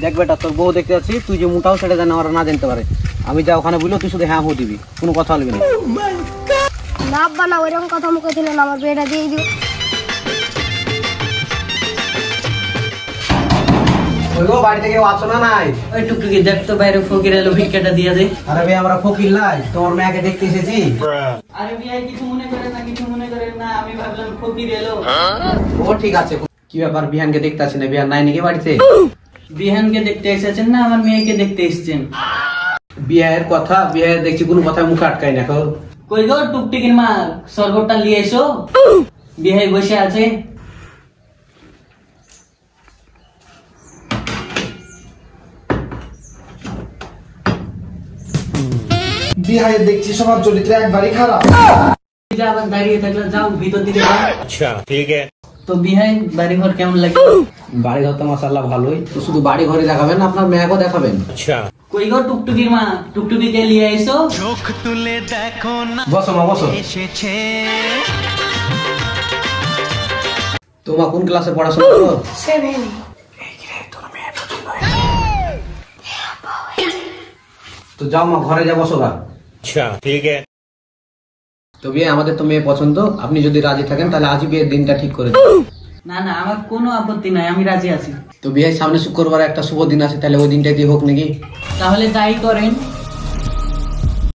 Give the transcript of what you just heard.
দেখ বেটা, তোর বউ দেখতে যাচ্ছি, তুই যে মোটাও সেটা যেন ওরা না জানতে পারে। আমি যা ওখানে বললো তুই শুধু হ্যাঁ হো দিবি, কোনো কথা বলবি না। না আব্বা না, ওইরকম কথা মুখে দিলে না, আমার বিয়েটা দিয়ে দিও। ওই গো, বাড়িতে কেউ আছো না নাই? ওই টুকটুকি দেখ তো বাইরে ফকির এলো, ভিক্ষাটা দিয়ে দে। আরে ভাই, আমরা ফকির লাই, তোমার মেয়েকে দেখতে এসেছি। আরে ভাই কিছু মনে করেন না, কিছু মনে করেন না, আমি ভাবলাম ফকির এলো। ও ঠিক আছে। কি ব্যাপার, বিহানকে দেখতে আসি না? বিহান নাই নাকি বাড়িতে? বিহানকে দেখতে এসেছেন না আমার মেয়েকে দেখতে এসেছেন? বিয়ের কথা, বিয়ে দেখছি কোনো কথায় মুখ আটকাই না। কই গো টুকটুকির মা, শরবতটা নিয়ে এসো, বিয়ে বসে আছে। বিহাইয়ের দেখছি সবার চরিত্র একবারই খারাপ। আবার দাঁড়িয়ে থাকলে যাও ভিতর দিকে। আচ্ছা ঠিক আছে। তো বিহাই বাড়ি ঘর কেমন লাগে? বাড়ি ঘর তো মাশাআল্লাহ ভালোই। তো শুধু বাড়ি ঘরে দেখাবেন না, আপনার মেয়েকেও দেখাবেন? আচ্ছা। কই গো টুকটুকির মা, টুকটুকিকে নিয়ে এসো। চোখ তুলে দেখো না বসো মা, বসো। এসেছে। তোমার কোন ক্লাসে পড়াশোনা করো? 7। তো যাও মা, ঘরে যা, বসো গা। আচ্ছা ঠিক আছে। তো বিয়ে, আমাদের তো মেয়ে পছন্দ, আপনি যদি রাজি থাকেন তাহলে আজই বিয়ের দিনটা ঠিক করে দিন। না না, আমার কোনো আপত্তি নাই, আমি রাজি আছি। তো বিয়ে, সামনে শুক্রবার একটা শুভ দিন আছে, তাহলে ওই দিনটাই দিয়ে হোক নাকি? তাহলে তাই করেন।